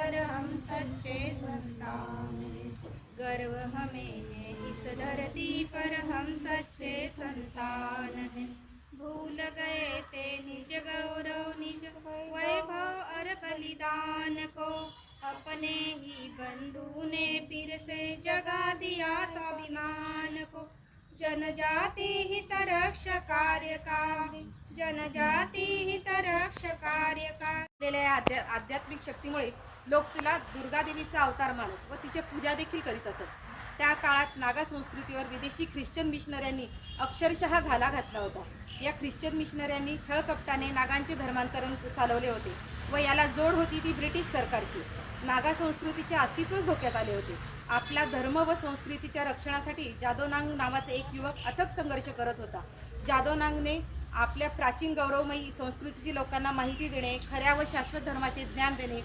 पर हम सच्चे संतान हैं। गर्व हमें है इस धरती पर हम सच्चे संतान हैं। भूल गए थे निज गौरव निज वैभव और बलिदान को, अपने ही बंधु ने फिर से जगा दिया स्वाभिमान को। जनजाति हित रक्ष कार्य का, जनजाति हित रक्ष कार्य का आध्यात्मिक शक्तीमुळे लोक तिला दुर्गा देवीचा अवतार मानत व तिची पूजा देखील करीत असत। त्या काळात नागा संस्कृतीवर विदेशी ख्रिश्चन मिशनऱ्यांनी अक्षरशः घाला घातला होता। या ख्रिश्चन मिशनऱ्यांनी छळकपटाने नागांचे धर्मांतरण चालवले होते व याला जोड होती ती ब्रिटिश सरकारची। नागा संस्कृतीचे अस्तित्वच धोक्यात आले होते। आपला धर्म व संस्कृतीच्या रक्षणासाठी जादोनांग नावाचा एक युवक अथक संघर्ष करत होता। जादोनांगने आपल्या प्राचीन गौरवमयी संस्कृतीची लोकांना माहिती देणे, खऱ्या व शाश्वत धर्माचे ज्ञान देणे,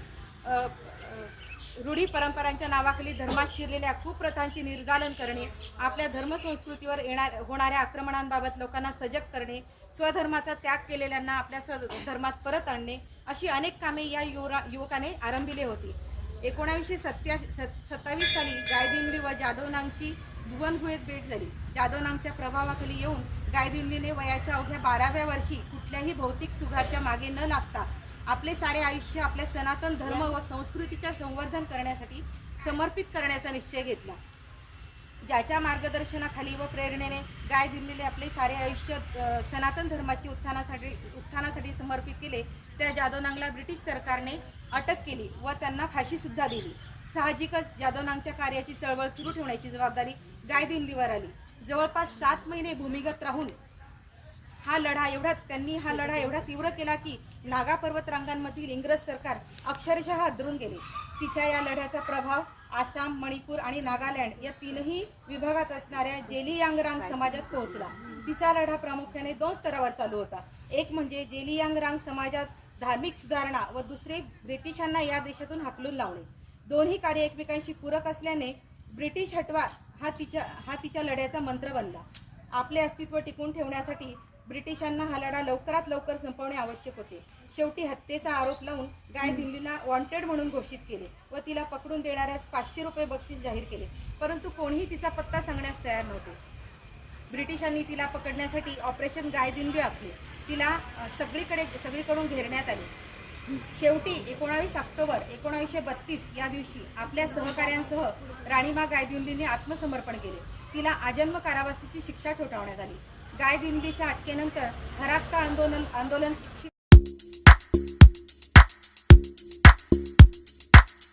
रूढी परंपरांच्या नावाखाली धर्मात शिरलेल्या कुप्रथांचे निर्दालन करणे, आपल्या धर्मसंस्कृतीवर होणाऱ्या आक्रमणांबाबत लोकांना सजग करणे, स्वधर्माचा त्याग केलेल्यांना आपल्या स्वधर्मात परत आणणे, अशी अनेक कामे या युवकाने आरंभिली होती। 1927 साली गायदिन्ली व जादोनांगची भुवनगुहेत भेट झाली। जादोनांगच्या प्रभावाखाली येऊन गायदिन्लीने वयाच्या अवघ्या 12व्या वर्षी कुठल्याही भौतिक सुखाच्या मागे न लागता आपले सारे आयुष्य आपल्या सनातन धर्म व संस्कृतीच्या संवर्धन करण्यासाठी समर्पित करण्याचा निश्चय घेतला। ज्याच्या मार्गदर्शनाखाली व प्रेरणेने गायदिन्लीने आपले सारे आयुष्य सनातन धर्माची उत्थानासाठी समर्पित केले, त्या जादोनांगला ब्रिटिश सरकारने अटक केली व त्यांना फाशी सुद्धा दिली। साहजिकच जादोनांगच्या कार्याची चळवळ सुरू ठेवण्याची जबाबदारी गायदिन्लीवर आली। जवळपास 7 महिने भूमिगत राहून त्यांनी हा लढा एवढा तीव्र केला की नागा पर्वत रांगांमधील इंग्रज सरकार अक्षरशः हादरून गेले। तिच्या या लढ्याचा प्रभाव आसाम, मणिपूर आणि नागालँड या 3ही विभागात असणाऱ्या जेलियांगरांग समाजात पोहोचला। तिचा लढा प्रामुख्याने 2 स्तरावर चालू होता। एक म्हणजे जेलियांगरांग समाजात धार्मिक सुधारणा व दुसरे ब्रिटिशांना या देशातून हाकलून लावणे। दोन्ही कार्य एकमेकांशी पूरक असल्याने ब्रिटिश हटवा हा तिच्या लढ्याचा मंत्र बनला। आपले अस्तित्व टिकवून ठेवण्यासाठी ब्रिटिशांना हा लढा लवकरात लवकर संपवणे आवश्यक होते। शेवटी हत्येचा आरोप लावून गायदिन्लीला वॉन्टेड म्हणून घोषित केले व तिला पकडून देणाऱ्यास 500 रुपये बक्षीस जाहीर केले, परंतु कोणीही तिचा पत्ता सांगण्यास तयार नव्हते। ब्रिटिशांनी तिला पकडण्यासाठी ऑपरेशन गायदिन्ली आखले। तिला सगळीकडून घेरण्यात आले। शेवटी 19 ऑक्टोबर 1932 या दिवशी आपल्या सहकाऱ्यांसह राणीमा गायदिन्लीने आत्मसमर्पण केले। तिला आजन्म कारावासाची शिक्षा ठोठावण्यात आली। गायदिन्लीच्या अटकेनंतर हराक्का आंदोलन